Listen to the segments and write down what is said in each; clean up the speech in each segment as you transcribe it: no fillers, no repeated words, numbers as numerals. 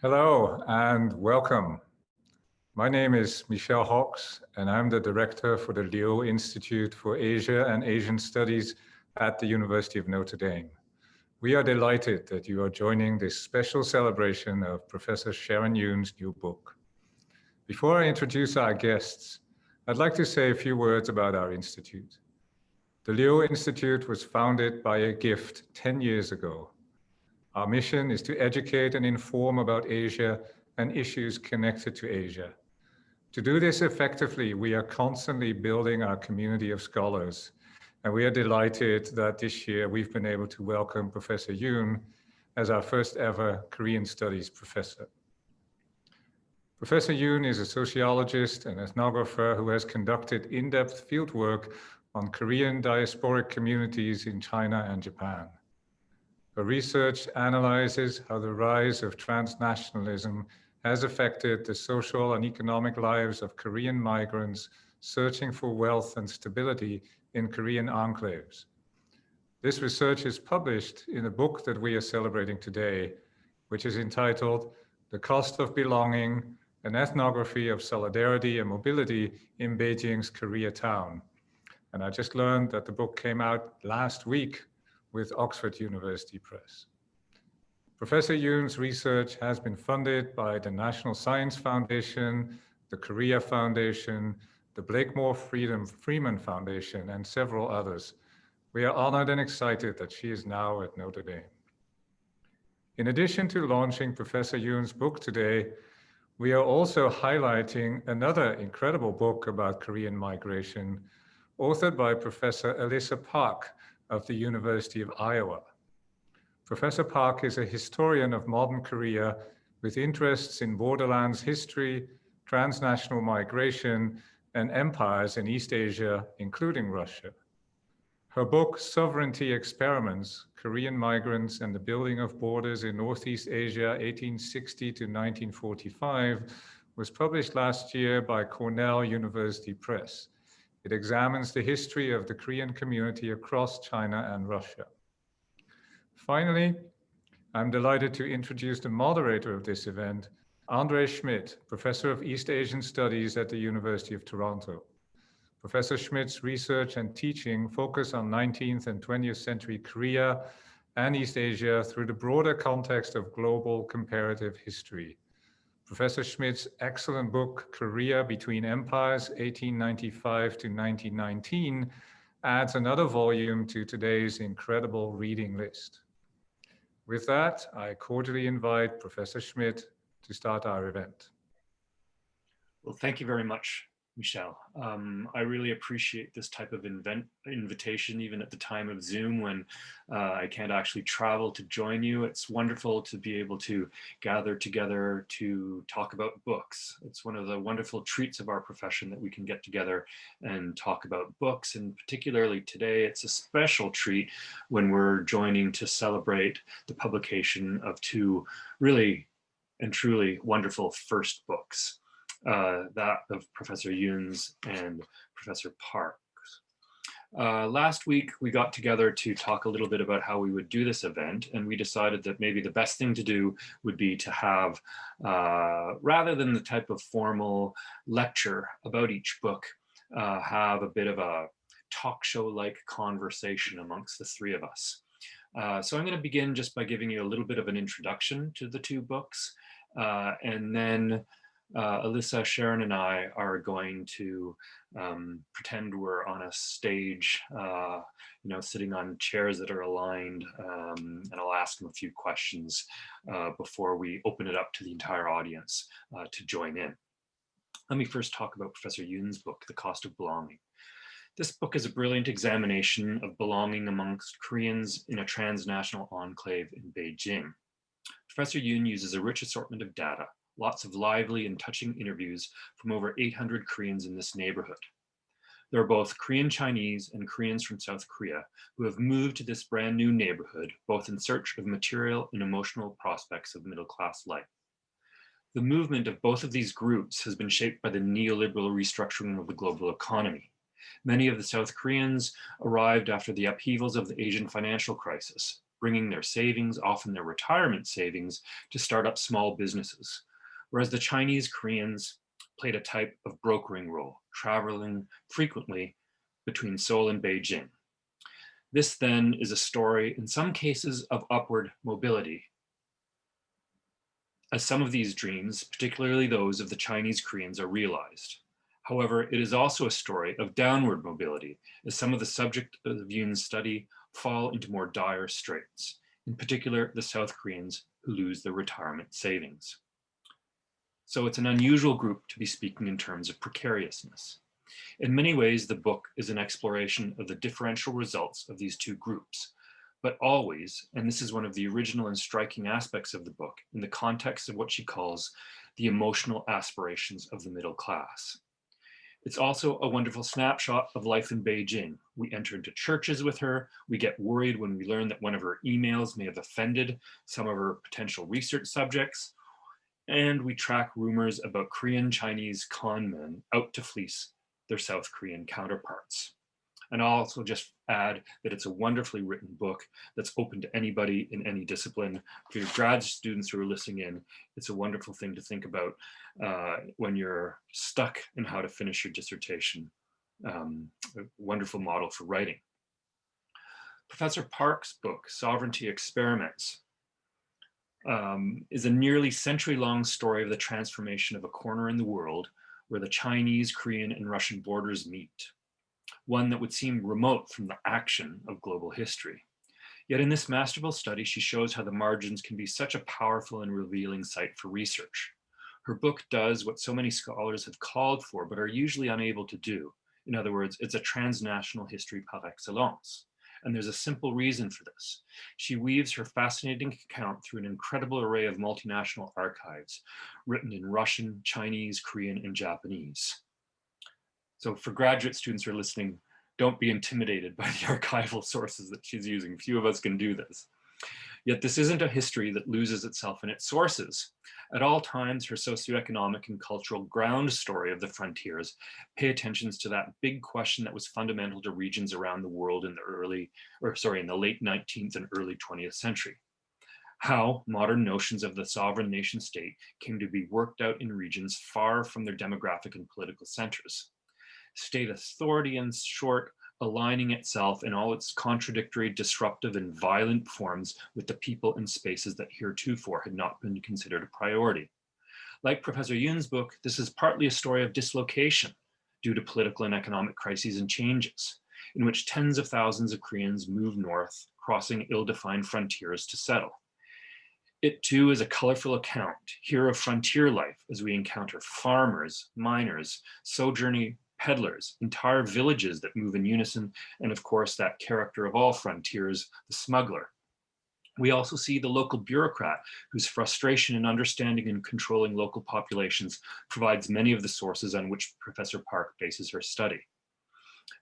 Hello and welcome. My name is Michel Hawks and I'm the director for the Leo Institute for Asia and Asian Studies at the University of Notre Dame. We are delighted that you are joining this special celebration of Professor Sharon Yoon's new book. Before I introduce our guests, I'd like to say a few words about our institute. The Leo Institute was founded by a gift 10 years ago. Our mission is to educate and inform about Asia and issues connected to Asia. To do this effectively, we are constantly building our community of scholars, and we are delighted that this year we've been able to welcome Professor Yoon as our first ever Korean Studies professor. Professor Yoon is a sociologist and ethnographer who has conducted in-depth fieldwork on Korean diasporic communities in China and Japan. Her research analyzes how the rise of transnationalism has affected the social and economic lives of Korean migrants searching for wealth and stability in Korean enclaves. This research is published in a book that we are celebrating today, which is entitled The Cost of Belonging, an Ethnography of Solidarity and Mobility in Beijing's Koreatown. And I just learned that the book came out last week with Oxford University Press. Professor Yoon's research has been funded by the National Science Foundation, the Korea Foundation, the Blakemore Freeman Foundation, and several others. We are honored and excited that she is now at Notre Dame. In addition to launching Professor Yoon's book today, we are also highlighting another incredible book about Korean migration, authored by Professor Alyssa Park of the University of Iowa. Professor Park is a historian of modern Korea with interests in borderlands history, transnational migration, and empires in East Asia, including Russia. Her book, Sovereignty Experiments, Korean Migrants and the Building of Borders in Northeast Asia, 1860 to 1945, was published last year by Cornell University Press. It examines the history of the Korean community across China and Russia. Finally, I'm delighted to introduce the moderator of this event, Andre Schmid, Professor of East Asian Studies at the University of Toronto. Professor Schmid's research and teaching focus on 19th and 20th century Korea and East Asia through the broader context of global comparative history. Professor Schmid's excellent book, Korea Between Empires, 1895 to 1919, adds another volume to today's incredible reading list. With that, I cordially invite Professor Schmid to start our event. Well, thank you very much, Michel. I really appreciate this type of invitation, even at the time of Zoom when I can't actually travel to join you. It's wonderful to be able to gather together to talk about books. It's one of the wonderful treats of our profession that we can get together and talk about books. And particularly today, it's a special treat when we're joining to celebrate the publication of two really and truly wonderful first books. That of Professor Yoon's and Professor Park's. Last week, we got together to talk a little bit about how we would do this event, and we decided that maybe the best thing to do would be to have, rather than the type of formal lecture about each book, have a bit of a talk show-like conversation amongst the three of us. So I'm going to begin just by giving you a little bit of an introduction to the two books, and then Alyssa, Sharon, and I are going to pretend we're on a stage, sitting on chairs that are aligned, and I'll ask them a few questions before we open it up to the entire audience to join in. Let me first talk about Professor Yoon's book, The Cost of Belonging. This book is a brilliant examination of belonging amongst Koreans in a transnational enclave in Beijing. Professor Yoon uses a rich assortment of data, lots of lively and touching interviews from over 800 Koreans in this neighborhood. There are both Korean Chinese and Koreans from South Korea who have moved to this brand new neighborhood, both in search of material and emotional prospects of middle-class life. The movement of both of these groups has been shaped by the neoliberal restructuring of the global economy. Many of the South Koreans arrived after the upheavals of the Asian financial crisis, bringing their savings, often their retirement savings, to start up small businesses. Whereas the Chinese Koreans played a type of brokering role, traveling frequently between Seoul and Beijing. This then is a story, in some cases, of upward mobility, as some of these dreams, particularly those of the Chinese Koreans, are realized. However, it is also a story of downward mobility, as some of the subject of Yoon's study fall into more dire straits, in particular the South Koreans who lose their retirement savings. So it's an unusual group to be speaking in terms of precariousness. In many ways, the book is an exploration of the differential results of these two groups, but always, and this is one of the original and striking aspects of the book, in the context of what she calls the emotional aspirations of the middle class. It's also a wonderful snapshot of life in Beijing. We enter into churches with her. We get worried when we learn that one of her emails may have offended some of her potential research subjects. And we track rumors about Korean Chinese con men out to fleece their South Korean counterparts. And I'll also just add that it's a wonderfully written book that's open to anybody in any discipline. For your grad students who are listening in, it's a wonderful thing to think about when you're stuck in how to finish your dissertation. A wonderful model for writing. Professor Park's book, Sovereignty Experiments, is a nearly century-long story of the transformation of a corner in the world where the Chinese, Korean, and Russian borders meet, one that would seem remote from the action of global history. Yet in this masterful study, she shows how the margins can be such a powerful and revealing site for research. Her book does what so many scholars have called for, but are usually unable to do. In other words, it's a transnational history par excellence. And there's a simple reason for this. She weaves her fascinating account through an incredible array of multinational archives, written in Russian, Chinese, Korean, and Japanese. So for graduate students who are listening, don't be intimidated by the archival sources that she's using. Few of us can do this. Yet this isn't a history that loses itself in its sources. At all times, her socioeconomic and cultural ground story of the frontiers pay attention to that big question that was fundamental to regions around the world in the late 19th and early 20th century. How modern notions of the sovereign nation state came to be worked out in regions far from their demographic and political centers. State authority, in short, aligning itself in all its contradictory, disruptive, and violent forms with the people and spaces that heretofore had not been considered a priority. Like Professor Yoon's book, this is partly a story of dislocation due to political and economic crises and changes, in which tens of thousands of Koreans move north, crossing ill-defined frontiers to settle. It too is a colorful account here of frontier life as we encounter farmers, miners, sojourning peddlers, entire villages that move in unison, and of course that character of all frontiers, the smuggler. We also see the local bureaucrat whose frustration in understanding and controlling local populations provides many of the sources on which Professor Park bases her study.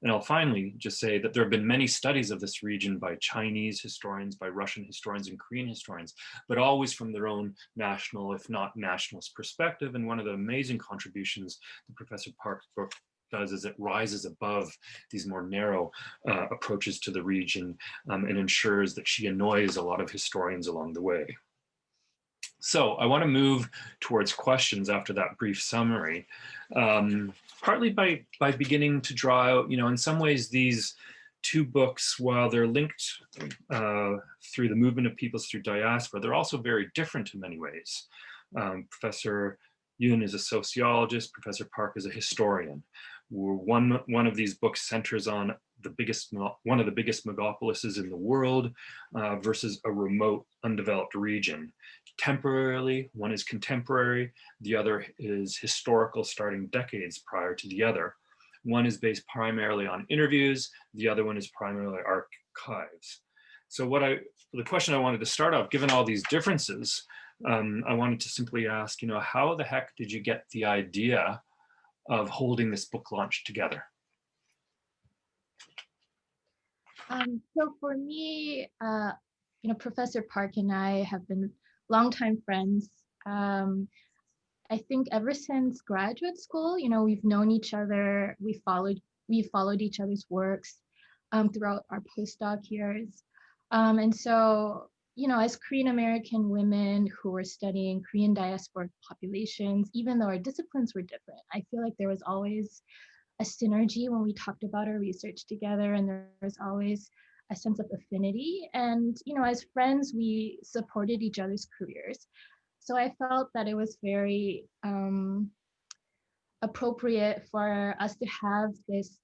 And I'll finally just say that there have been many studies of this region by Chinese historians, by Russian historians, and Korean historians, but always from their own national, if not nationalist perspective. And one of the amazing contributions that Professor Park's book does is it rises above these more narrow approaches to the region and ensures that she annoys a lot of historians along the way. So I want to move towards questions after that brief summary, partly by beginning to draw out, in some ways these two books, while they're linked through the movement of peoples through diaspora, they're also very different in many ways. Professor Yoon is a sociologist, Professor Park is a historian. One of these books centers on one of the biggest megapolises in the world versus a remote, undeveloped region. Temporarily, one is contemporary, the other is historical, starting decades prior to the other. One is based primarily on interviews, the other one is primarily archives. So the question I wanted to start off, given all these differences, I wanted to simply ask, how the heck did you get the idea of holding this book launch together? So for me, Professor Park and I have been longtime friends. I think ever since graduate school, we've known each other. We followed each other's works throughout our postdoc years. And so, as Korean American women who were studying Korean diasporic populations, even though our disciplines were different, I feel like there was always a synergy when we talked about our research together, and there was always a sense of affinity. And, as friends, we supported each other's careers. So I felt that it was very appropriate for us to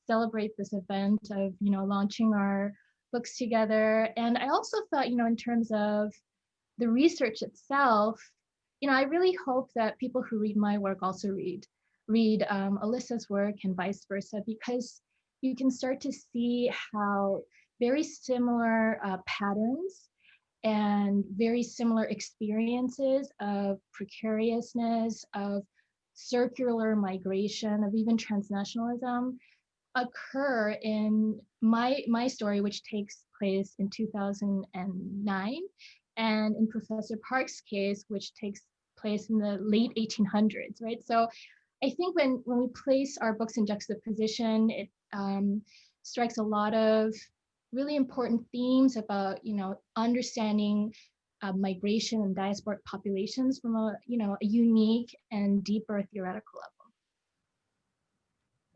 celebrate this event of, launching our books together. And I also thought, in terms of the research itself, I really hope that people who read my work also read Alyssa's work and vice versa, because you can start to see how very similar patterns and very similar experiences of precariousness, of circular migration, of even transnationalism occur in my story, which takes place in 2009, and in Professor Park's case, which takes place in the late 1800s, right? So I think when we place our books in juxtaposition, it strikes a lot of really important themes about, understanding migration and diasporic populations from a unique and deeper theoretical level.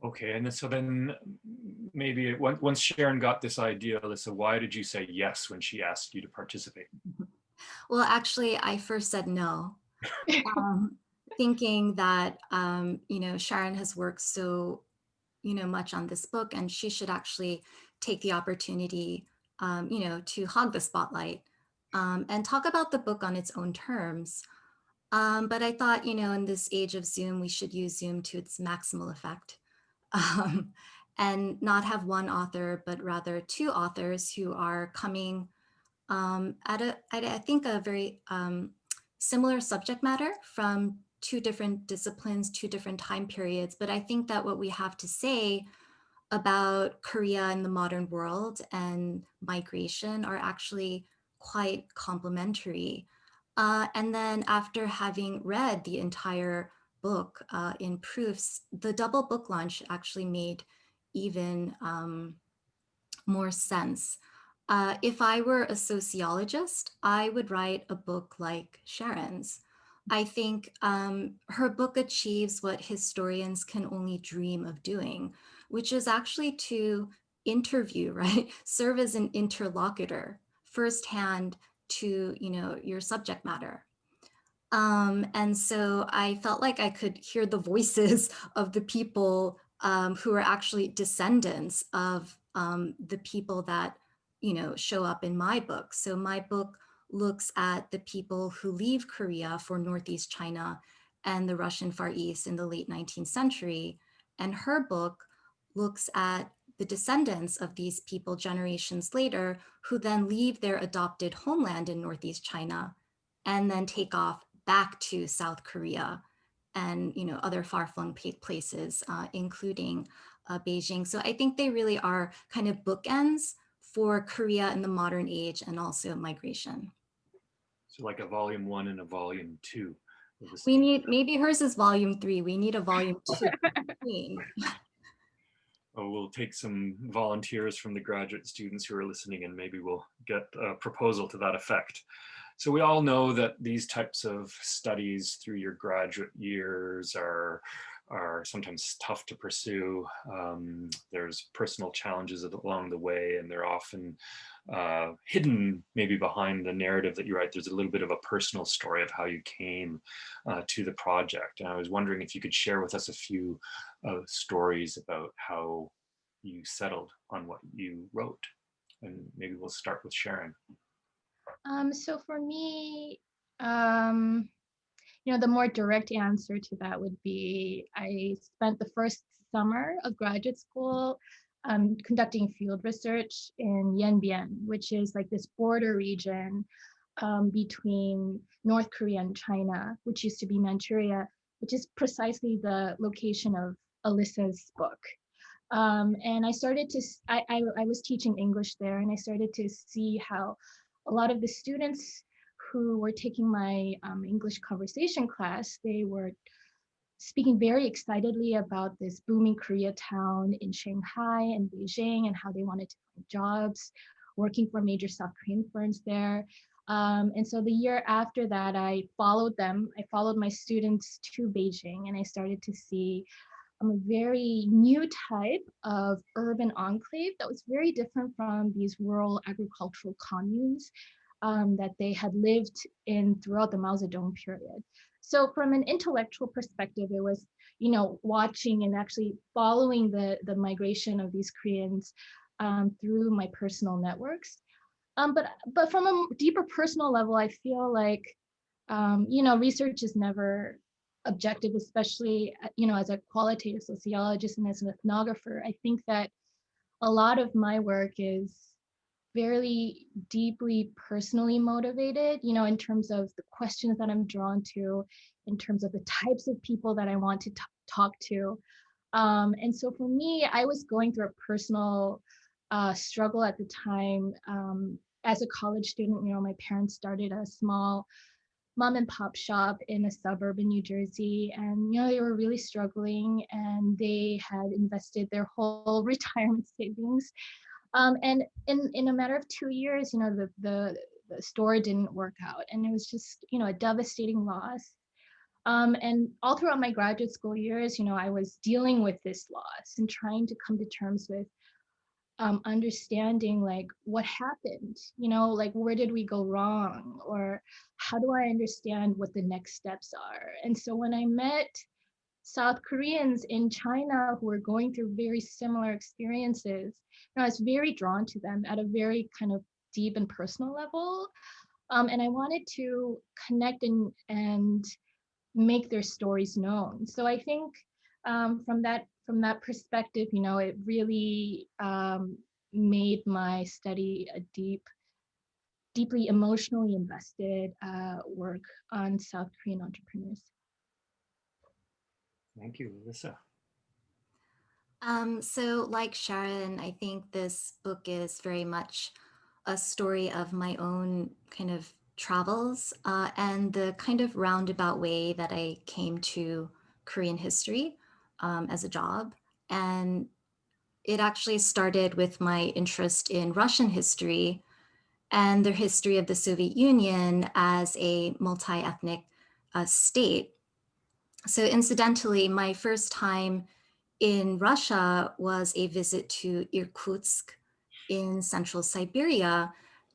Okay, and so then maybe once Sharon got this idea, Alyssa, why did you say yes when she asked you to participate? Well, actually, I first said no, thinking that, Sharon has worked so, much on this book, and she should actually take the opportunity, to hog the spotlight and talk about the book on its own terms. But I thought, in this age of Zoom, we should use Zoom to its maximal effect. And not have one author, but rather two authors who are coming at I think a very similar subject matter from two different disciplines, two different time periods. But I think that what we have to say about Korea in the modern world and migration are actually quite complementary. And then after having read the entire book in proofs, the double book launch actually made even more sense. If I were a sociologist, I would write a book like Sharon's. I think her book achieves what historians can only dream of doing, which is actually to interview, right? Serve as an interlocutor firsthand to, your subject matter. And so I felt like I could hear the voices of the people who are actually descendants of the people that, show up in my book. So my book looks at the people who leave Korea for Northeast China and the Russian Far East in the late 19th century. And her book looks at the descendants of these people generations later, who then leave their adopted homeland in Northeast China and then take off back to South Korea and other far-flung places, including Beijing. So I think they really are kind of bookends for Korea in the modern age and also migration. So like a volume 1 and a volume 2. We need, maybe hers is volume 3. We need a volume 2. Oh, we'll take some volunteers from the graduate students who are listening, and maybe we'll get a proposal to that effect. So we all know that these types of studies through your graduate years are sometimes tough to pursue. There's personal challenges along the way, and they're often hidden maybe behind the narrative that you write. There's a little bit of a personal story of how you came to the project. And I was wondering if you could share with us a few stories about how you settled on what you wrote. And maybe we'll start with Sharon. So for me, the more direct answer to that would be I spent the first summer of graduate school conducting field research in Yanbian, which is like this border region between North Korea and China, which used to be Manchuria, which is precisely the location of Alyssa's book. And I started to, I was teaching English there, and I started to see how a lot of the students who were taking my English conversation class, they were speaking very excitedly about this booming Koreatown in Shanghai and Beijing and how they wanted to find jobs, working for major South Korean firms there. And so the year after that, I followed them. I followed my students to Beijing, and I started to see a very new type of urban enclave that was very different from these rural agricultural communes that they had lived in throughout the Mao Zedong period. So from an intellectual perspective, it was, watching and actually following the migration of these Koreans through my personal networks. But from a deeper personal level, I feel like, research is never objective, especially, as a qualitative sociologist and as an ethnographer. I think that a lot of my work is very deeply personally motivated, in terms of the questions that I'm drawn to, in terms of the types of people that I want to talk to. And so for me, I was going through a personal struggle at the time. As a college student, my parents started a small mom and pop shop in a suburb in New Jersey, and they were really struggling, and they had invested their whole retirement savings. And in a matter of 2 years, the store didn't work out, and it was just a devastating loss. And all throughout my graduate school years, I was dealing with this loss and trying to come to terms with understanding like what happened, like where did we go wrong, or how do I understand what the next steps are. And so when I met South Koreans in China who were going through very similar experiences, I was very drawn to them at a very kind of deep and personal level. And I wanted to connect and make their stories known. So I think from that perspective, it really made my study a deeply emotionally invested work on South Korean entrepreneurs. Thank you, Alyssa. So like Sharon, I think this book is very much a story of my own kind of travels and the kind of roundabout way that I came to Korean history as a job. And it actually started with my interest in Russian history and the history of the Soviet Union as a multi-ethnic state. So incidentally, my first time in Russia was a visit to Irkutsk in central Siberia.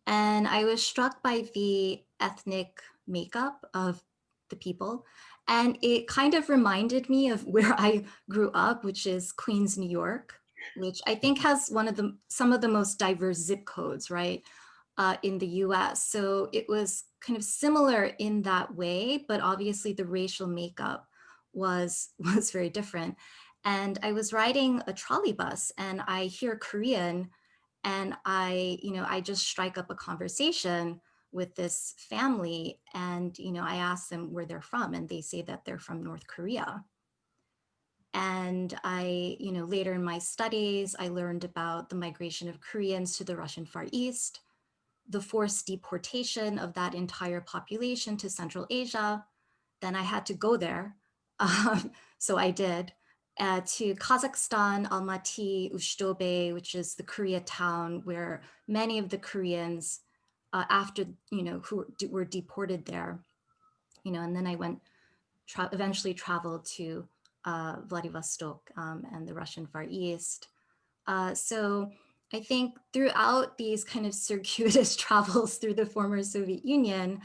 And I was struck by the ethnic makeup of the people. And it kind of reminded me of where I grew up, which is Queens, New York, which I think has some of the most diverse zip codes, right, in the US. So it was kind of similar in that way, but obviously the racial makeup was very different. And I was riding a trolley bus and I hear Korean, and I just strike up a conversation with this family, and I ask them where they're from, and they say that they're from North Korea. And I, later in my studies, I learned about the migration of Koreans to the Russian Far East, the forced deportation of that entire population to Central Asia. Then I had to go there. So I did. To Kazakhstan, Almaty, Ushtobe, which is the Koreatown where many of the Koreans after, who were deported there, and then I eventually traveled to Vladivostok and the Russian Far East. So I think throughout these kind of circuitous travels through the former Soviet Union,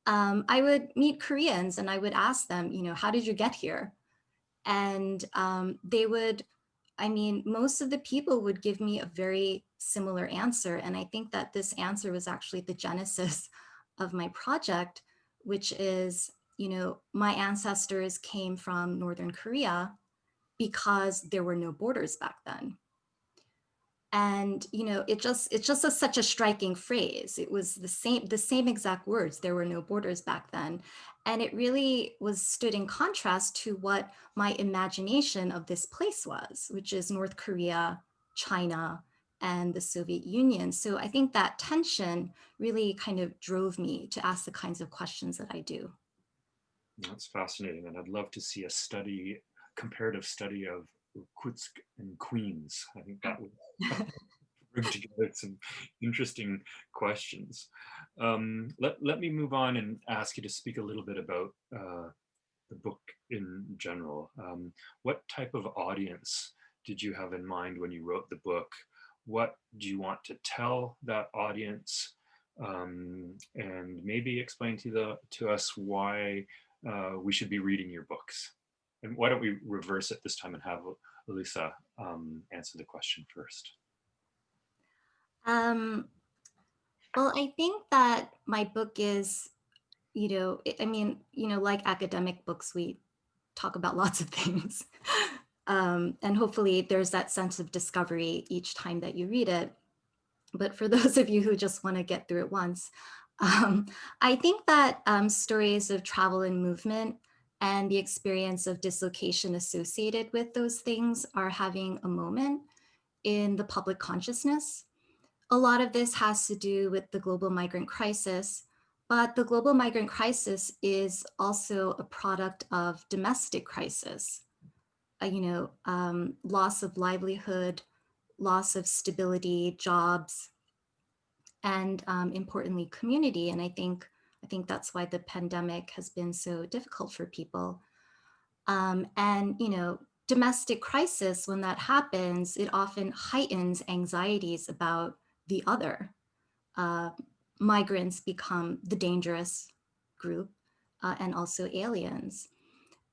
I would meet Koreans and I would ask them, how did you get here? And they would, most of the people would give me a very similar answer. And I think that this answer was actually the genesis of my project, which is, my ancestors came from Northern Korea because there were no borders back then. And it's just such a striking phrase. It was the same exact words. There were no borders back then, and it really was stood in contrast to what my imagination of this place was, which is North Korea, China, and the Soviet Union. So I think that tension really kind of drove me to ask the kinds of questions that I do. That's fascinating, and I'd love to see a comparative study of Irkutsk and Queens. I think that would put together some interesting questions. Let me move on and ask you to speak a little bit about the book in general. What type of audience did you have in mind when you wrote the book? What do you want to tell that audience? And maybe explain to us why we should be reading your books. And why don't we reverse it this time and have Alyssa answer the question first? Well, I think that my book is, I mean, like academic books, we talk about lots of things. And hopefully there's that sense of discovery each time that you read it. But for those of you who just want to get through it once, I think that stories of travel and movement and the experience of dislocation associated with those things are having a moment in the public consciousness. A lot of this has to do with the global migrant crisis, but the global migrant crisis is also a product of domestic crisis. Loss of livelihood, loss of stability, jobs, and importantly, community. And I think that's why the pandemic has been so difficult for people. Domestic crisis, when that happens, it often heightens anxieties about the other. Migrants become the dangerous group, and also aliens.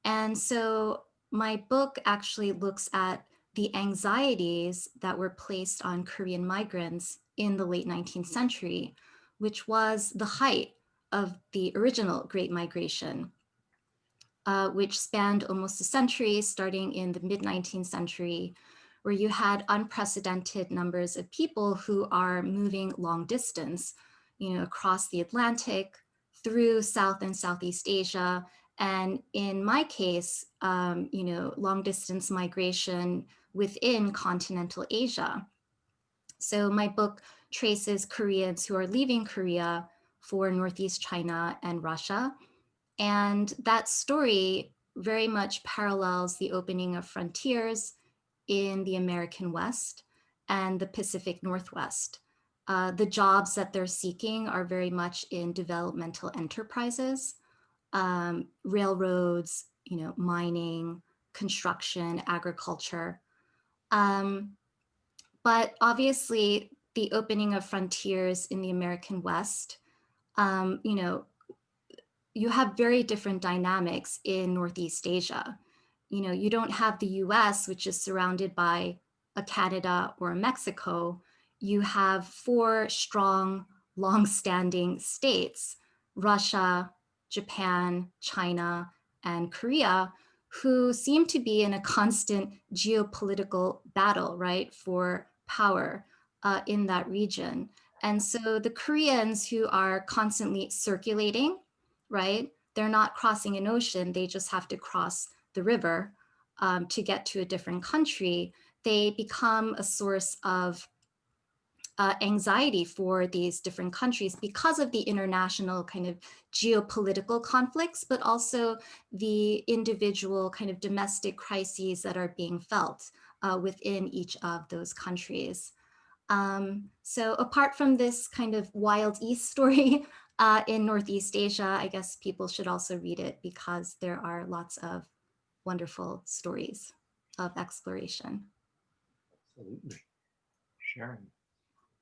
And so my book actually looks at the anxieties that were placed on Korean migrants in the late 19th century, which was the height of the original Great Migration, which spanned almost a century, starting in the mid-19th century, where you had unprecedented numbers of people who are moving long distance, across the Atlantic, through South and Southeast Asia, and in my case, long distance migration within continental Asia. So my book traces Koreans who are leaving Korea for Northeast China and Russia. And that story very much parallels the opening of frontiers in the American West and the Pacific Northwest. The jobs that they're seeking are very much in developmental enterprises, railroads, mining, construction, agriculture. But obviously, the opening of frontiers in the American West, you have very different dynamics in Northeast Asia. You don't have the US, which is surrounded by a Canada or a Mexico. You have 4 strong, long-standing states, Russia, Japan, China, and Korea, who seem to be in a constant geopolitical battle, right, for power in that region. And so the Koreans who are constantly circulating, right, they're not crossing an ocean, they just have to cross the river to get to a different country. They become a source of anxiety for these different countries because of the international kind of geopolitical conflicts, but also the individual kind of domestic crises that are being felt within each of those countries. So apart from this kind of Wild East story in Northeast Asia, I guess people should also read it because there are lots of wonderful stories of exploration. Absolutely. Sharon.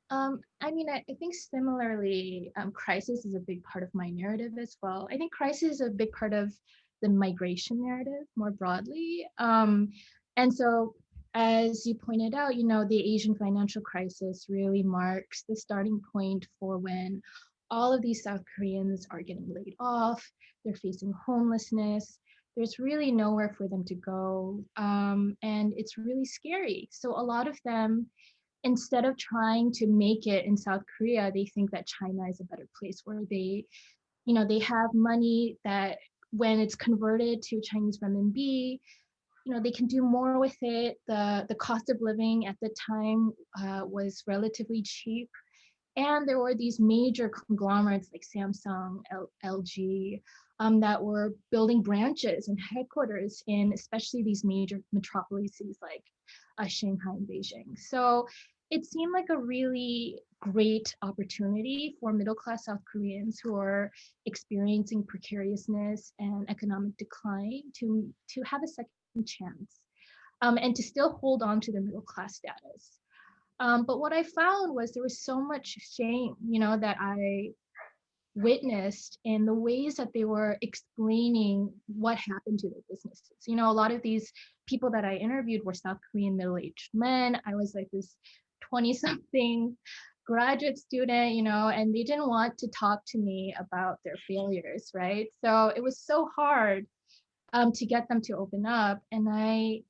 I think similarly, crisis is a big part of my narrative as well. I think crisis is a big part of the migration narrative more broadly. And so, as you pointed out, the Asian financial crisis really marks the starting point for when all of these South Koreans are getting laid off, they're facing homelessness, there's really nowhere for them to go, and it's really scary. So a lot of them, instead of trying to make it in South Korea, they think that China is a better place where they have money that when it's converted to Chinese renminbi, they can do more with it. The cost of living at the time was relatively cheap. And there were these major conglomerates like Samsung, LG, that were building branches and headquarters in especially these major metropolis cities like Shanghai and Beijing. So it seemed like a really great opportunity for middle-class South Koreans who are experiencing precariousness and economic decline to have a second chance, and to still hold on to their middle-class status. But what I found was there was so much shame, that I witnessed in the ways that they were explaining what happened to their businesses. A lot of these people that I interviewed were South Korean middle-aged men. I was like this 20-something graduate student, and they didn't want to talk to me about their failures, right? So it was so hard to get them to open up. And I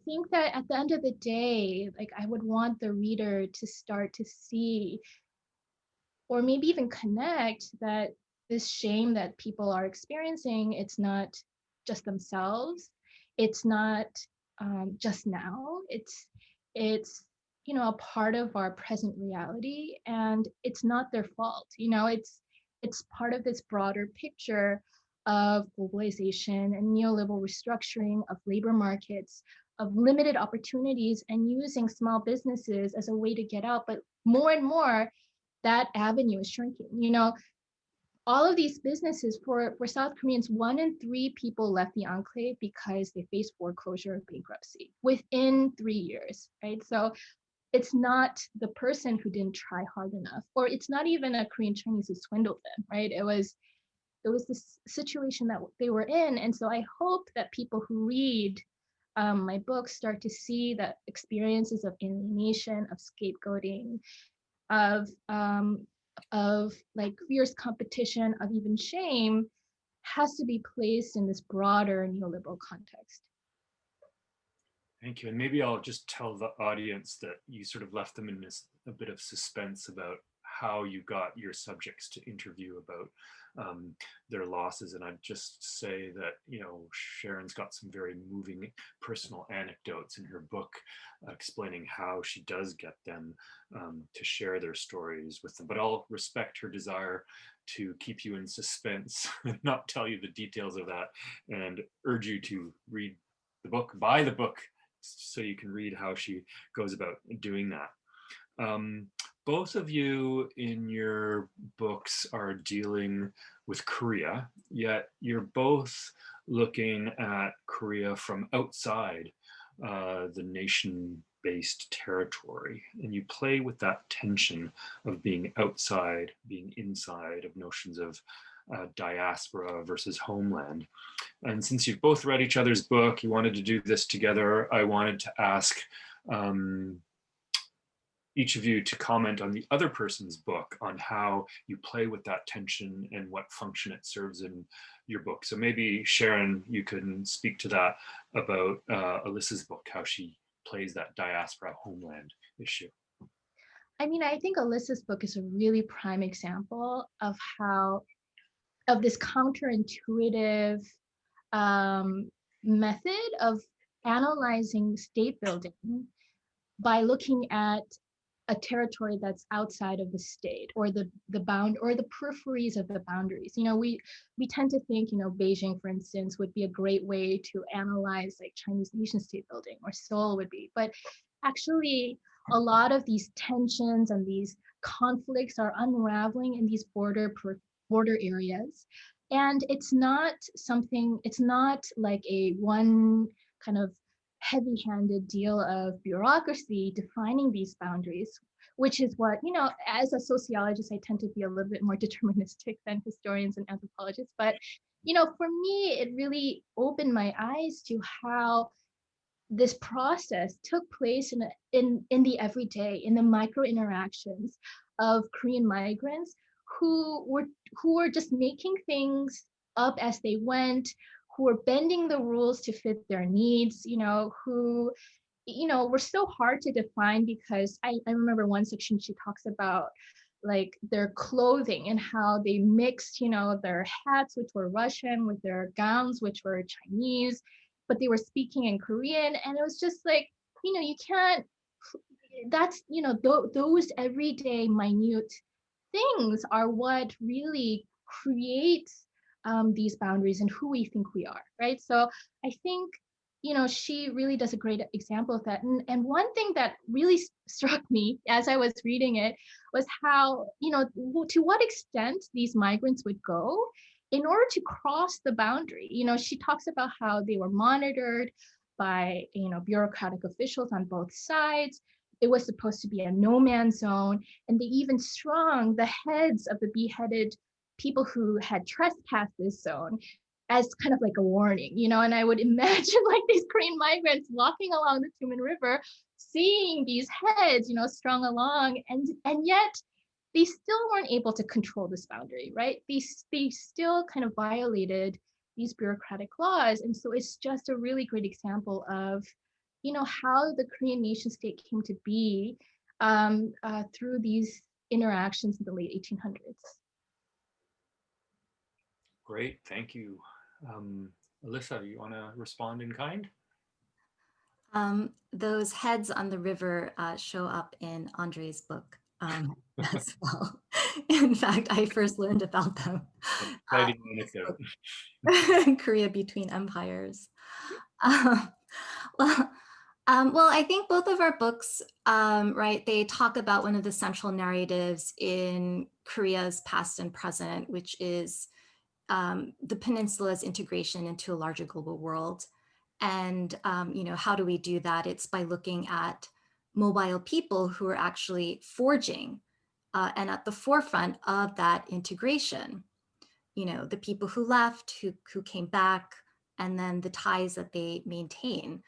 think that at the end of the day, like, I would want the reader to start to see, or maybe even connect, that this shame that people are experiencing, it's not just themselves, it's not just now, it's a part of our present reality, and it's not their fault. It's part of this broader picture of globalization and neoliberal restructuring of labor markets, of limited opportunities, and using small businesses as a way to get out. But more and more, that avenue is shrinking. All of these businesses, for South Koreans, 1 in 3 people left the enclave because they faced foreclosure or bankruptcy within 3 years, right? So it's not the person who didn't try hard enough, or it's not even a Korean Chinese who swindled them, right? It was this situation that they were in. And so I hope that people who read my book start to see that experiences of alienation, of scapegoating, of like fierce competition, of even shame, has to be placed in this broader neoliberal context. Thank you. And maybe I'll just tell the audience that you sort of left them in a bit of suspense about how you got your subjects to interview about their losses. And I'd just say that, Sharon's got some very moving personal anecdotes in her book explaining how she does get them to share their stories with them. But I'll respect her desire to keep you in suspense and not tell you the details of that, and urge you to read the book, buy the book, so you can read how she goes about doing that. Both of you in your books are dealing with Korea, yet you're both looking at Korea from outside the nation-based territory. And you play with that tension of being outside, being inside, of notions of diaspora versus homeland. And since you've both read each other's book, you wanted to do this together, I wanted to ask each of you to comment on the other person's book, on how you play with that tension and what function it serves in your book. So maybe Sharon, you can speak to that about Alyssa's book, how she plays that diaspora homeland issue. I mean, I think Alyssa's book is a really prime example of this counterintuitive method of analyzing state building by looking at a territory that's outside of the state, or the bound, or the peripheries of the boundaries. We tend to think, Beijing, for instance, would be a great way to analyze like Chinese nation state building, or Seoul would be. But actually, a lot of these tensions and these conflicts are unraveling in these border areas. And it's not like a one kind of heavy-handed deal of bureaucracy defining these boundaries, which is what, as a sociologist, I tend to be a little bit more deterministic than historians and anthropologists. But, for me, it really opened my eyes to how this process took place in the everyday, in the micro interactions of Korean migrants who were just making things up as they went, who were bending the rules to fit their needs, who, were so hard to define, because I remember one section she talks about like their clothing and how they mixed, their hats, which were Russian, with their gowns, which were Chinese, but they were speaking in Korean. And it was just like, you can't, that's, those everyday minute things are what really creates these boundaries and who we think we are, right? So I think she really does a great example of that. And one thing that really struck me as I was reading it was how, to what extent these migrants would go in order to cross the boundary. She talks about how they were monitored by, bureaucratic officials on both sides. It was supposed to be a no man's zone. And they even strung the heads of the beheaded people who had trespassed this zone as kind of like a warning, and I would imagine like these Korean migrants walking along the Tumen River, seeing these heads, strung along, and yet they still weren't able to control this boundary, right? They still kind of violated these bureaucratic laws. And so it's just a really great example of, how the Korean nation state came to be through these interactions in the late 1800s. Great, thank you. Alyssa, you want to respond in kind? Those heads on the river show up in Andre's book as well. In fact, I first learned about them. Exciting anecdote. Korea Between Empires. Well, I think both of our books, right, they talk about one of the central narratives in Korea's past and present, which is the peninsula's integration into a larger global world. And, how do we do that? It's by looking at mobile people who are actually forging and at the forefront of that integration. The people who left, who came back, and then the ties that they maintain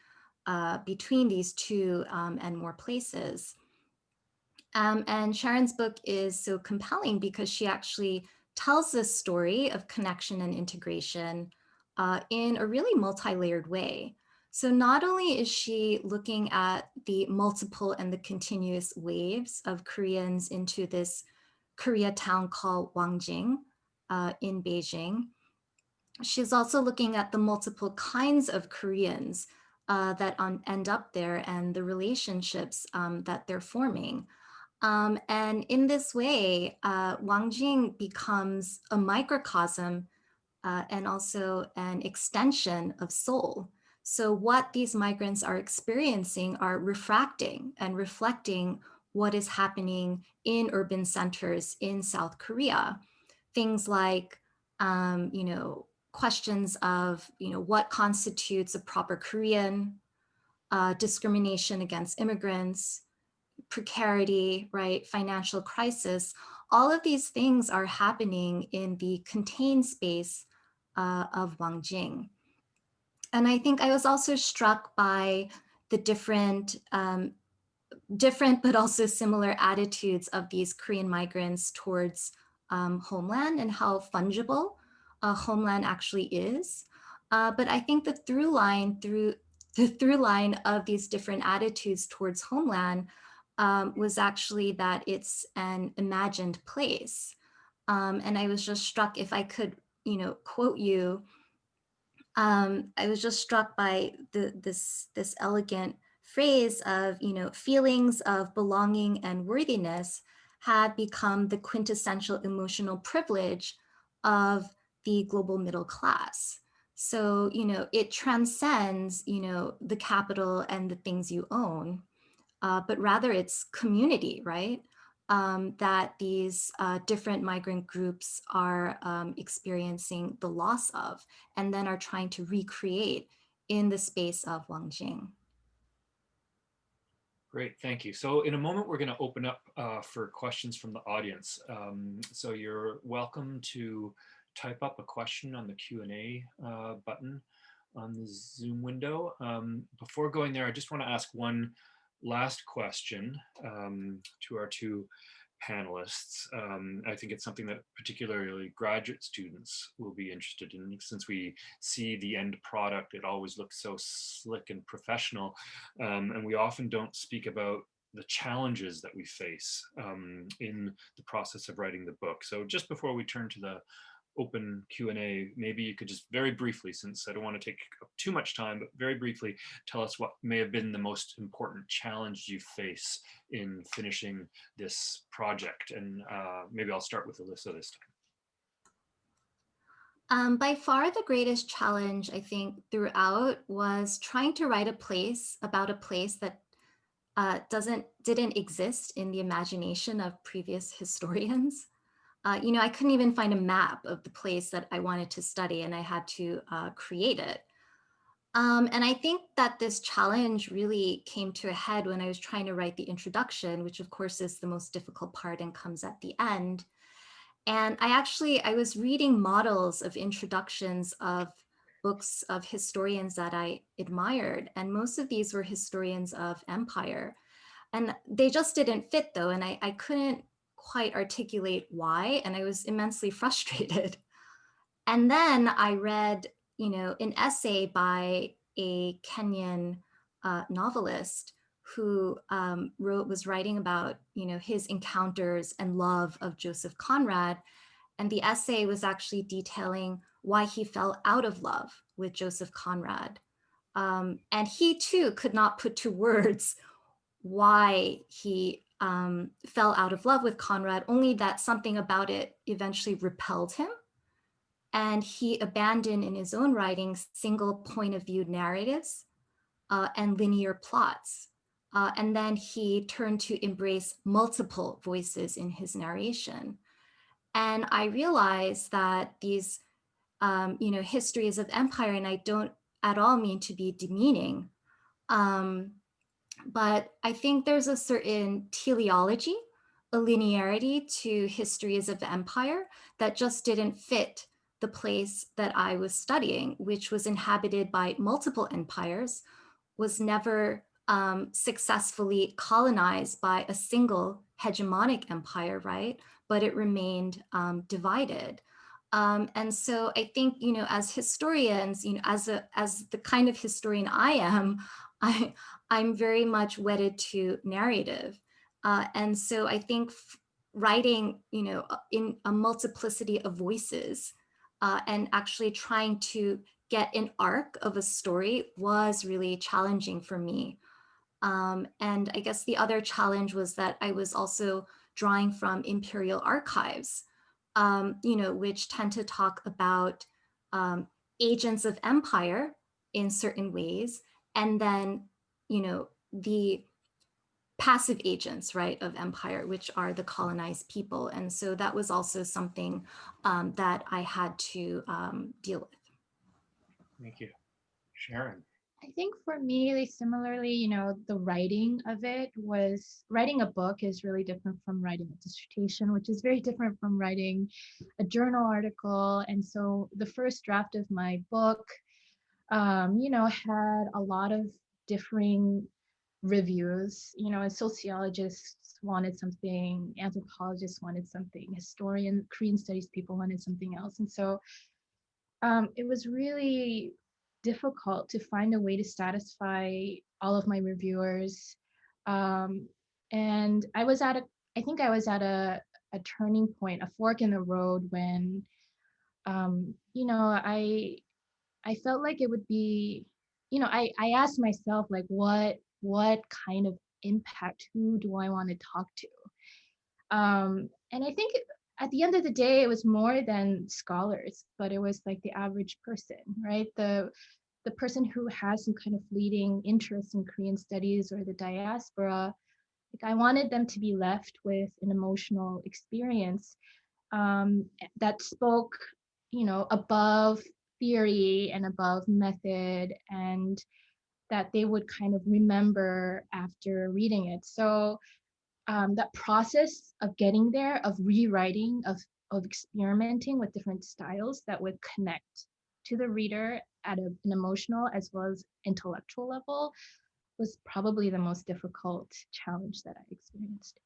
between these two and more places. And Sharon's book is so compelling because she actually tells this story of connection and integration in a really multi-layered way. So not only is she looking at the multiple and the continuous waves of Koreans into this Koreatown called Wangjing in Beijing, she's also looking at the multiple kinds of Koreans that end up there and the relationships that they're forming. And in this way, Wangjing becomes a microcosm and also an extension of Seoul. So what these migrants are experiencing are refracting and reflecting what is happening in urban centers in South Korea. Things like, questions of, what constitutes a proper Korean, discrimination against immigrants, precarity, right, financial crisis, all of these things are happening in the contained space of Wangjing. And I think I was also struck by the different but also similar attitudes of these Korean migrants towards Homeland and how fungible Homeland actually is. But I think the through line of these different attitudes towards Homeland was actually that it's an imagined place. And I was just struck, if I could, quote you, I was just struck by this elegant phrase of, feelings of belonging and worthiness had become the quintessential emotional privilege of the global middle class. So, it transcends, the capital and the things you own, but rather it's community, right? That these different migrant groups are experiencing the loss of, and then are trying to recreate in the space of Wangjing. Great, thank you. So in a moment, we're going to open up for questions from the audience. So you're welcome to type up a question on the Q&A button on the Zoom window. Before going there, I just want to ask one last question to our two panelists. I think it's something that particularly graduate students will be interested in, since we see the end product, it always looks so slick and professional, and we often don't speak about the challenges that we face in the process of writing the book. So just before we turn to the open Q&A, maybe you could just very briefly, since I don't want to take up too much time, but very briefly tell us what may have been the most important challenge you face in finishing this project. And maybe I'll start with Alyssa this By far the greatest challenge, I think, throughout was trying to write about a place that didn't exist in the imagination of previous historians. I couldn't even find a map of the place that I wanted to study, and I had to create it. And I think that this challenge really came to a head when I was trying to write the introduction, which of course is the most difficult part and comes at the end. And I was reading models of introductions of books of historians that I admired. And most of these were historians of empire. And they just didn't fit though. And I couldn't quite articulate why. And I was immensely frustrated. And then I read, an essay by a Kenyan novelist who was writing about, his encounters and love of Joseph Conrad. And the essay was actually detailing why he fell out of love with Joseph Conrad. And he too could not put to words why he fell out of love with Conrad, only that something about it eventually repelled him. And he abandoned in his own writing single point of view narratives and linear plots. And then he turned to embrace multiple voices in his narration. And I realized that these, histories of empire, and I don't at all mean to be demeaning, but I think there's a certain teleology, a linearity to histories of empire that just didn't fit the place that I was studying, which was inhabited by multiple empires, was never successfully colonized by a single hegemonic empire, right? But it remained divided. And so I think, as historians, as the kind of historian I am, I'm very much wedded to narrative. And so I think writing, in a multiplicity of voices and actually trying to get an arc of a story was really challenging for me. And I guess the other challenge was that I was also drawing from imperial archives, which tend to talk about agents of empire in certain ways, and then, the passive agents, right, of empire, which are the colonized people. And so that was also something that I had to deal with. Thank you. Sharon. I think for me, like, similarly, the writing of it was, writing a book is really different from writing a dissertation, which is very different from writing a journal article. And so the first draft of my book, had a lot of differing reviews. Sociologists wanted something, anthropologists wanted something, Korean studies people wanted something else. And so it was really difficult to find a way to satisfy all of my reviewers. And I think I was at a turning point, a fork in the road when, I felt like it would be, I asked myself, like, what kind of impact, who do I want to talk to? And I think at the end of the day, it was more than scholars, but it was like the average person, right? The person who has some kind of fleeting interest in Korean studies or the diaspora. Like, I wanted them to be left with an emotional experience that spoke, above theory and above method, and that they would kind of remember after reading it. So that process of getting there, of rewriting, of experimenting with different styles that would connect to the reader at an emotional as well as intellectual level, was probably the most difficult challenge that I experienced.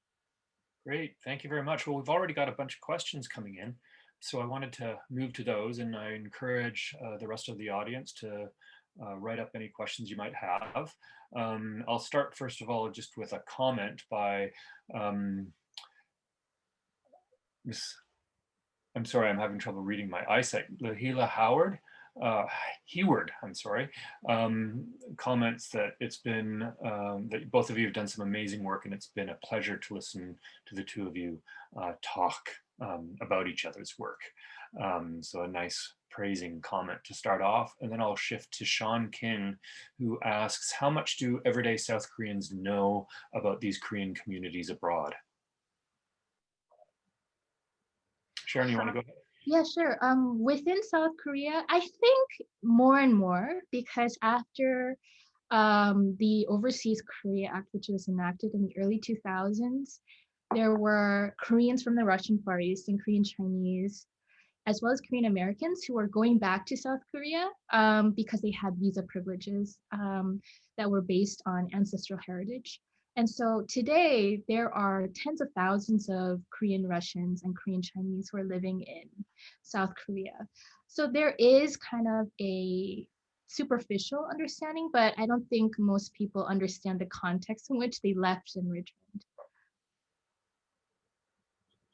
Great, thank you very much. Well, we've already got a bunch of questions coming in, so I wanted to move to those, and I encourage the rest of the audience to write up any questions you might have. I'll start first of all just with a comment by Miss, I'm sorry, I'm having trouble reading my eyesight, Lahila Howard. Heward, I'm sorry, comments that it's been, that both of you have done some amazing work, and it's been a pleasure to listen to the two of you talk about each other's work. So a nice praising comment to start off, and then I'll shift to Sean King, who asks, how much do everyday South Koreans know about these Korean communities abroad? Sharon, you want to go ahead? Yeah, sure. Within South Korea, I think more and more, because after the Overseas Korea Act, which was enacted in the early 2000s, there were Koreans from the Russian Far East and Korean Chinese, as well as Korean Americans who were going back to South Korea because they had visa privileges that were based on ancestral heritage. And so today there are tens of thousands of Korean Russians and Korean Chinese who are living in South Korea. So there is kind of a superficial understanding, but I don't think most people understand the context in which they left and returned.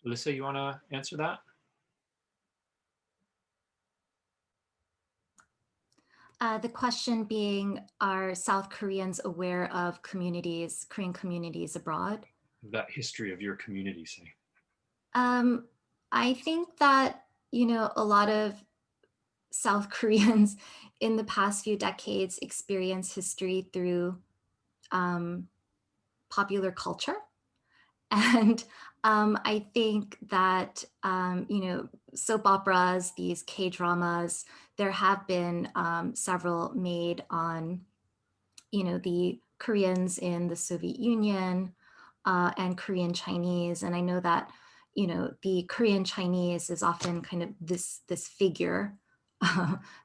Alyssa, you want to answer that? The question being, are South Koreans aware of communities, Korean communities abroad? That history of your community, say. I think that, you know, a lot of South Koreans in the past few decades experience history through popular culture. And I think that, you know, soap operas, these K-dramas, there have been several made on, you know, the Koreans in the Soviet Union and Korean Chinese. And I know that, you know, the Korean Chinese is often kind of this figure,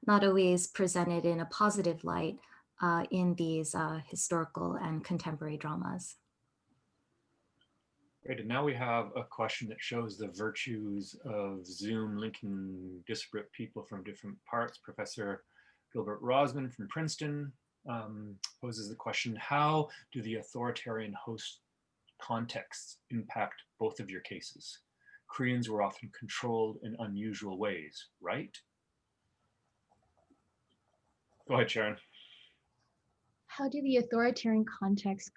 not always presented in a positive light in these historical and contemporary dramas. Great, and now we have a question that shows the virtues of Zoom linking disparate people from different parts. Professor Gilbert Rosman from Princeton poses the question, how do the authoritarian host contexts impact both of your cases? Koreans were often controlled in unusual ways, right? Go ahead, Sharon. How do the authoritarian context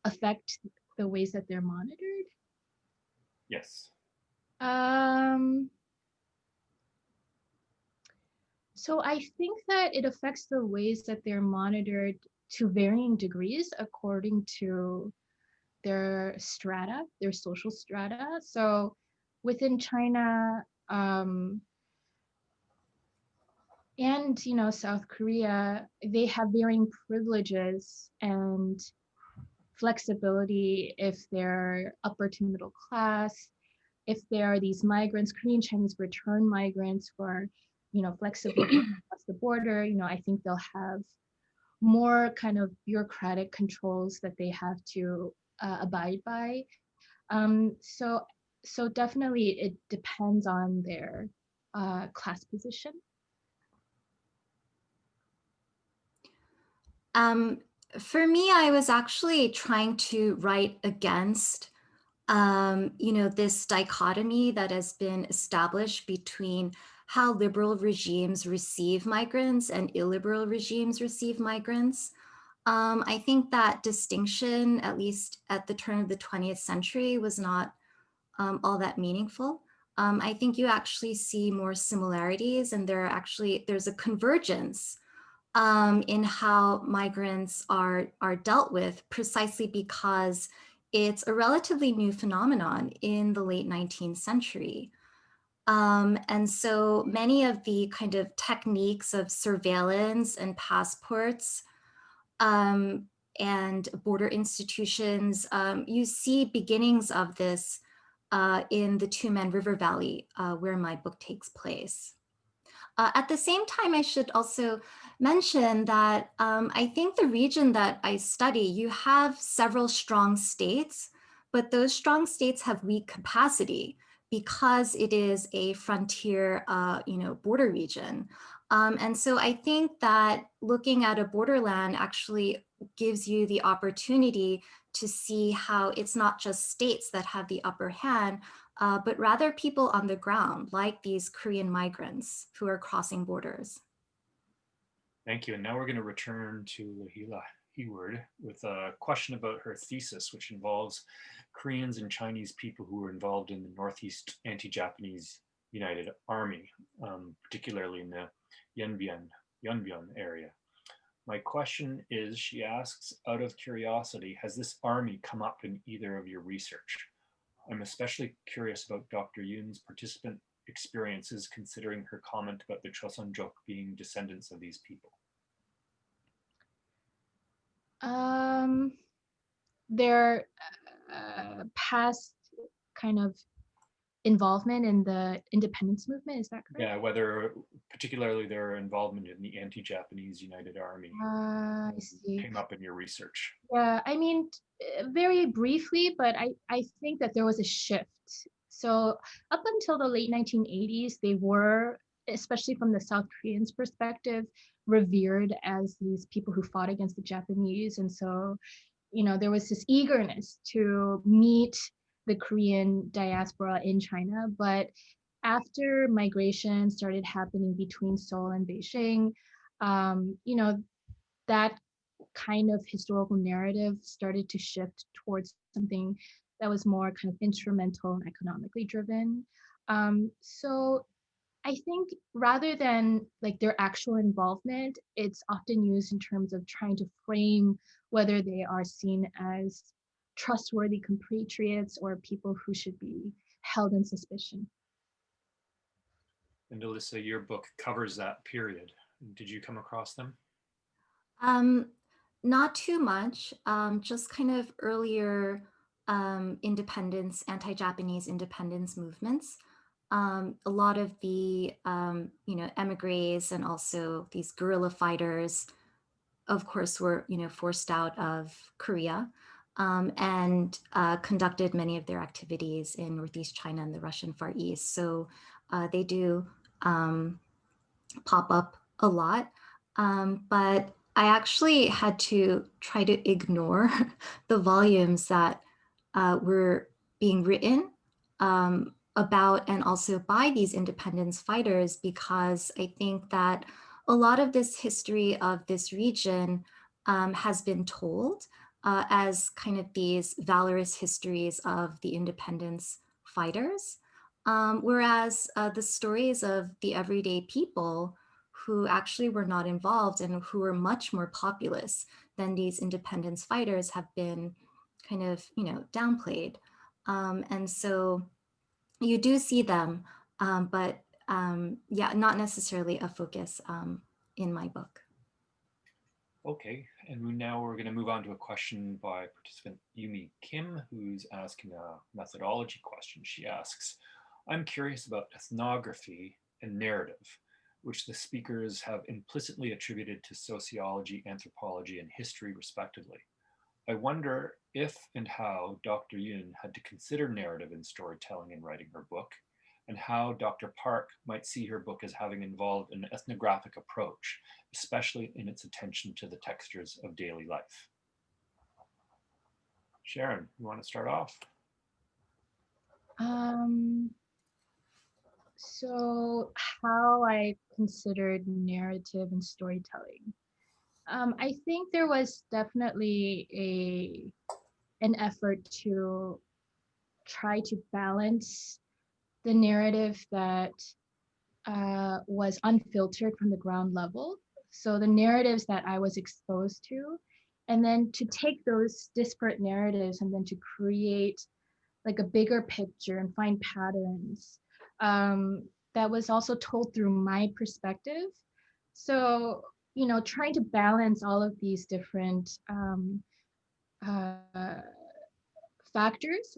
affect the ways that they're monitored? Yes. So I think that it affects the ways that they're monitored to varying degrees according to their strata, their social strata. So within China and, you know, South Korea, they have varying privileges and flexibility if they're upper to middle class, if there are these migrants, Korean Chinese return migrants who are, you know, flexibility across the border, you know, I think they'll have more kind of bureaucratic controls that they have to abide by. So definitely it depends on their class position. For me, I was actually trying to write against, you know, this dichotomy that has been established between how liberal regimes receive migrants and illiberal regimes receive migrants. I think that distinction, at least at the turn of the 20th century, was not all that meaningful. I think you actually see more similarities, and there's a convergence in how migrants are dealt with, precisely because it's a relatively new phenomenon in the late 19th century. And so many of the kind of techniques of surveillance and passports and border institutions, you see beginnings of this in the Tumen River Valley, where my book takes place. At the same time, I should also mention that I think the region that I study, you have several strong states, but those strong states have weak capacity because it is a frontier, you know, border region. And so I think that looking at a borderland actually gives you the opportunity to see how it's not just states that have the upper hand, but rather people on the ground, like these Korean migrants who are crossing borders. Thank you. And now we're going to return to Lahila Heward with a question about her thesis, which involves Koreans and Chinese people who were involved in the Northeast anti-Japanese United Army, particularly in the Yanbian area. My question is, she asks, out of curiosity, has this army come up in either of your research? I'm especially curious about Dr. Yoon's participant experiences, considering her comment about the Chosunjok being descendants of these people. Their past kind of involvement in the independence movement, is that correct? Yeah, whether particularly their involvement in the anti-Japanese United Army I see. came up in your research. Yeah, I mean, very briefly, but I think that there was a shift. So up until the late 1980s, they were, especially from the South Koreans' perspective, revered as these people who fought against the Japanese. And so, there was this eagerness to meet the Korean diaspora in China. But after migration started happening between Seoul and Beijing, that kind of historical narrative started to shift towards something that was more kind of instrumental and economically driven. So I think rather than like their actual involvement, it's often used in terms of trying to frame whether they are seen as trustworthy compatriots or people who should be held in suspicion. And Alyssa, your book covers that period. Did you come across them? Not too much, just kind of earlier independence, anti-Japanese independence movements. A lot of the, emigres and also these guerrilla fighters, of course, were, forced out of Korea and conducted many of their activities in Northeast China and the Russian Far East. So they do pop up a lot, but I actually had to try to ignore the volumes that were being written about and also by these independence fighters, because I think that a lot of this history of this region has been told as kind of these valorous histories of the independence fighters, whereas the stories of the everyday people who actually were not involved and who were much more populous than these independence fighters have been kind of, downplayed. And so you do see them, but yeah, not necessarily a focus in my book. Okay, and now we're going to move on to a question by participant Yumi Kim, who's asking a methodology question. She asks, I'm curious about ethnography and narrative, which the speakers have implicitly attributed to sociology, anthropology, and history, respectively. I wonder if and how Dr. Yoon had to consider narrative in storytelling in writing her book, and how Dr. Park might see her book as having involved an ethnographic approach, especially in its attention to the textures of daily life. Sharon, you want to start off? So how I considered narrative and storytelling. I think there was definitely an effort to try to balance the narrative that was unfiltered from the ground level. So the narratives that I was exposed to, and then to take those disparate narratives and then to create like a bigger picture and find patterns that was also told through my perspective. So, trying to balance all of these different factors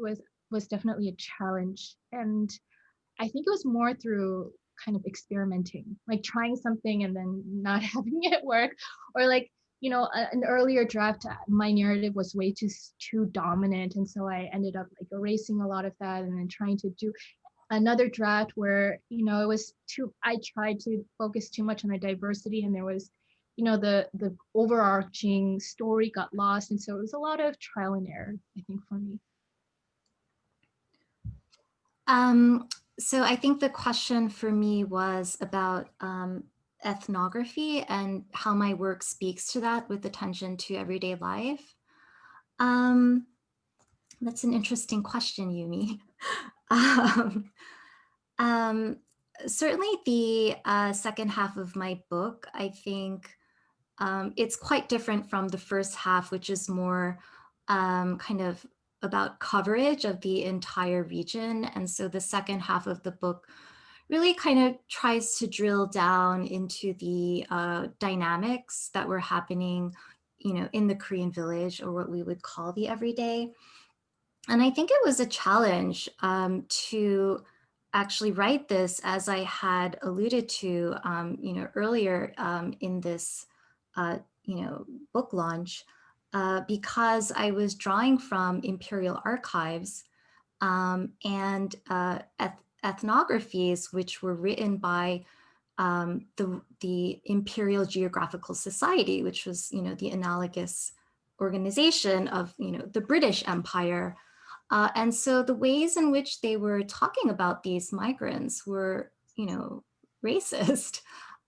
was definitely a challenge. And I think it was more through kind of experimenting, like trying something and then not having it work, or like, an earlier draft, my narrative was way too dominant. And so I ended up like erasing a lot of that and then trying to do another draft where, it was I tried to focus too much on the diversity, and there was, the overarching story got lost. And so it was a lot of trial and error, I think, for me. So I think the question for me was about ethnography and how my work speaks to that with attention to everyday life. That's an interesting question, Yumi. certainly the second half of my book, I think it's quite different from the first half, which is more kind of about coverage of the entire region. And so the second half of the book really kind of tries to drill down into the dynamics that were happening, in the Korean village, or what we would call the everyday. And I think it was a challenge to actually write this, as I had alluded to, earlier in this, book launch, because I was drawing from imperial archives and ethnographies, which were written by the Imperial Geographical Society, which was, the analogous organization of, the British Empire. And so the ways in which they were talking about these migrants were, racist.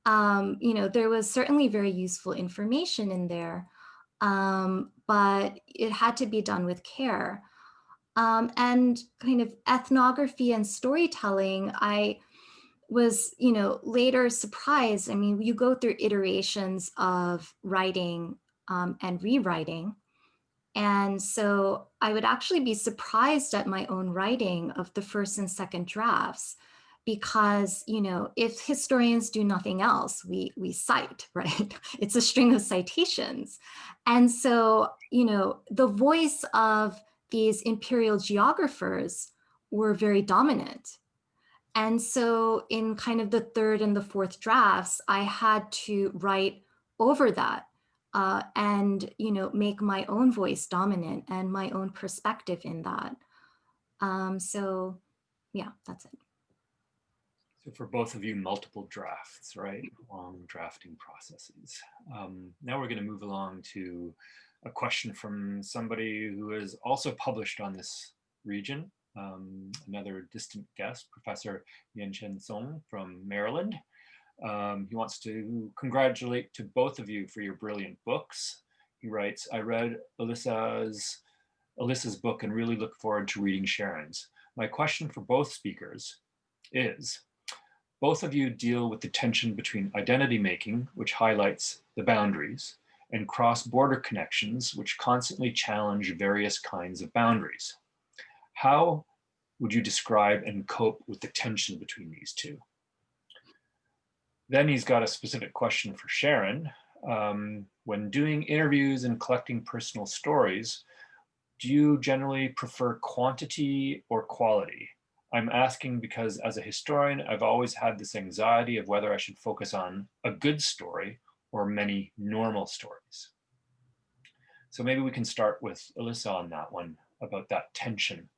There was certainly very useful information in there, but it had to be done with care. And kind of ethnography and storytelling, I was, later surprised. I mean, you go through iterations of writing and rewriting. And so I would actually be surprised at my own writing of the first and second drafts, because, if historians do nothing else, we cite, right? It's a string of citations. And so, the voice of these imperial geographers were very dominant. And so in kind of the third and the fourth drafts, I had to write over that and, make my own voice dominant and my own perspective in that. So yeah, that's it. So for both of you, multiple drafts, right? Long drafting processes. Now we're going to move along to a question from somebody who has also published on this region. Another distant guest, Professor Yen-Chen Song from Maryland. He wants to congratulate to both of you for your brilliant books. He writes, I read Alyssa's book and really look forward to reading Sharon's. My question for both speakers is, both of you deal with the tension between identity making, which highlights the boundaries, and cross-border connections, which constantly challenge various kinds of boundaries. How would you describe and cope with the tension between these two? Then he's got a specific question for Sharon. When doing interviews and collecting personal stories, do you generally prefer quantity or quality? I'm asking because as a historian, I've always had this anxiety of whether I should focus on a good story or many normal stories. So maybe we can start with Alyssa on that one, about that tension.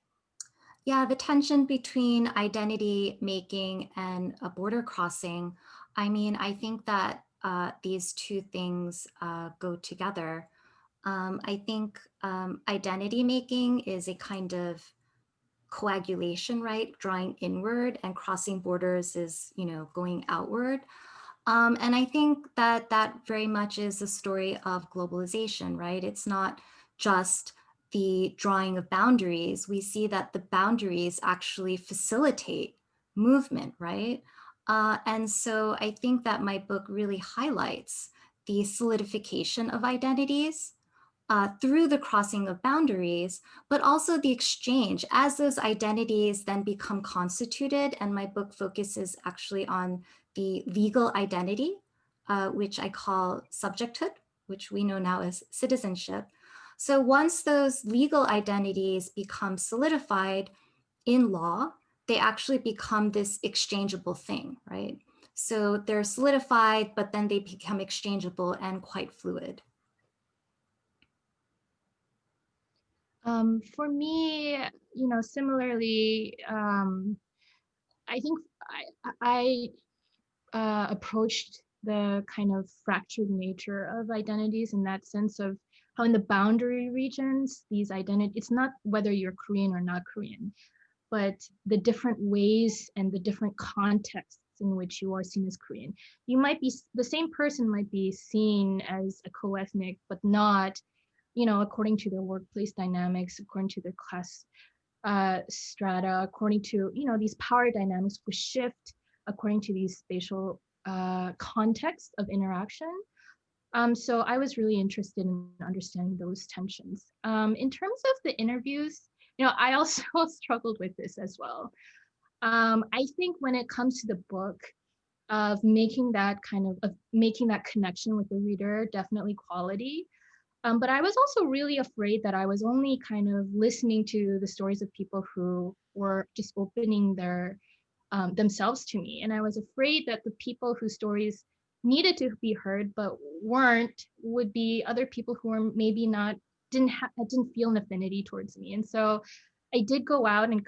Yeah, the tension between identity making and a border crossing. I mean, I think that these two things go together. I think identity making is a kind of coagulation, right? Drawing inward, and crossing borders is, going outward. And I think that very much is a story of globalization, right? It's not just the drawing of boundaries. We see that the boundaries actually facilitate movement, right? And so I think that my book really highlights the solidification of identities through the crossing of boundaries, but also the exchange as those identities then become constituted. And my book focuses actually on the legal identity, which I call subjecthood, which we know now as citizenship. So once those legal identities become solidified in law, they actually become this exchangeable thing, right? So they're solidified, but then they become exchangeable and quite fluid. For me, similarly, I think I approached the kind of fractured nature of identities in that sense of how in the boundary regions, these identities, it's not whether you're Korean or not Korean, but the different ways and the different contexts in which you are seen as Korean. You might be, the same person might be seen as a co-ethnic, but not, according to their workplace dynamics, according to their class strata, according to, these power dynamics will shift according to these spatial contexts of interaction. So I was really interested in understanding those tensions. In terms of the interviews, I also struggled with this as well. I think when it comes to the book, of making that connection with the reader, definitely quality. But I was also really afraid that I was only kind of listening to the stories of people who were just opening their themselves to me. And I was afraid that the people whose stories needed to be heard but weren't would be other people who were maybe not, didn't feel an affinity towards me. And so I did go out and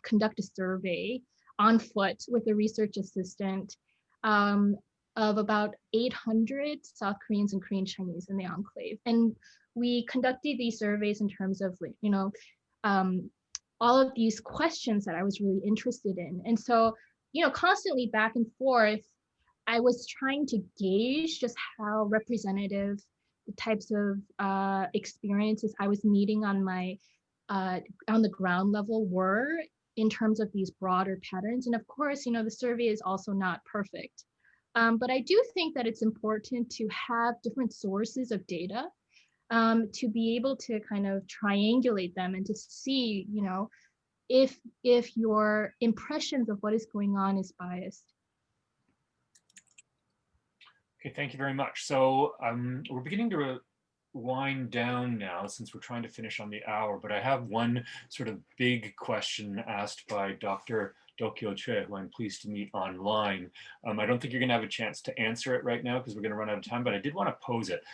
conduct a survey on foot with a research assistant of about 800 South Koreans and Korean Chinese in the enclave. And we conducted these surveys in terms of, all of these questions that I was really interested in. And so, constantly back and forth, I was trying to gauge just how representative the types of experiences I was meeting on the ground level were in terms of these broader patterns. And of course, the survey is also not perfect. But I do think that it's important to have different sources of data to be able to kind of triangulate them and to see, if your impressions of what is going on is biased. Okay, thank you very much. So we're beginning to wind down now since we're trying to finish on the hour, but I have one sort of big question asked by Dr. Keough, who I'm pleased to meet online. I don't think you're going to have a chance to answer it right now because we're going to run out of time, but I did want to pose it.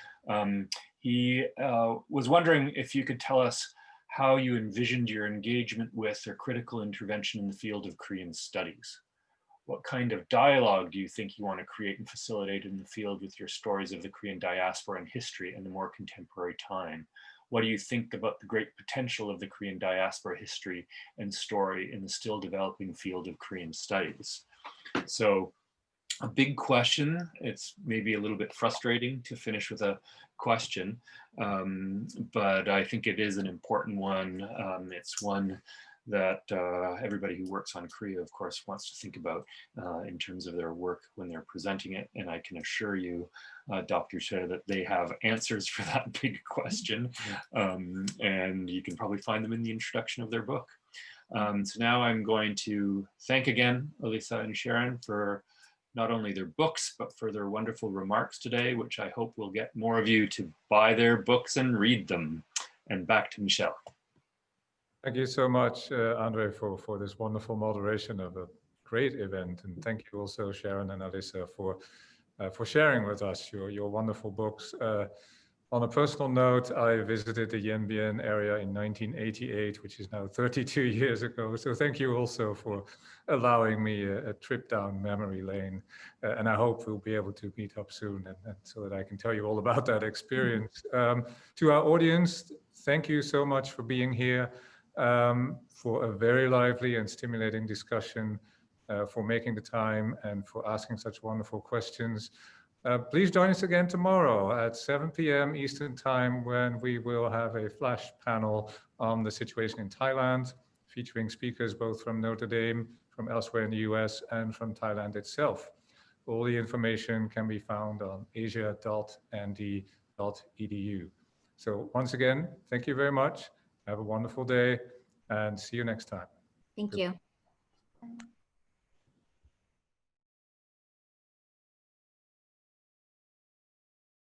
He was wondering if you could tell us how you envisioned your engagement with or critical intervention in the field of Korean studies. What kind of dialogue do you think you want to create and facilitate in the field with your stories of the Korean diaspora and history in the more contemporary time? What do you think about the great potential of the Korean diaspora history and story in the still developing field of Korean studies? So a big question. It's maybe a little bit frustrating to finish with a question, but I think it is an important one. It's one that everybody who works on Korea, of course, wants to think about in terms of their work when they're presenting it. And I can assure you, Dr. Schmid, that they have answers for that big question. And you can probably find them in the introduction of their book. So now I'm going to thank again Alyssa and Sharon for not only their books, but for their wonderful remarks today, which I hope will get more of you to buy their books and read them. And back to Michelle. Thank you so much, Andre, for this wonderful moderation of a great event. And thank you also, Sharon and Alyssa, for sharing with us your wonderful books. On a personal note, I visited the Yanbian area in 1988, which is now 32 years ago. So thank you also for allowing me a trip down memory lane. And I hope we'll be able to meet up soon and so that I can tell you all about that experience. To our audience, thank you so much for being here, for a very lively and stimulating discussion, for making the time and for asking such wonderful questions. Please join us again tomorrow at 7 p.m. Eastern Time when we will have a flash panel on the situation in Thailand, featuring speakers both from Notre Dame, from elsewhere in the US, and from Thailand itself. All the information can be found on asia.nd.edu. So once again, thank you very much. Have a wonderful day and see you next time. Thank you.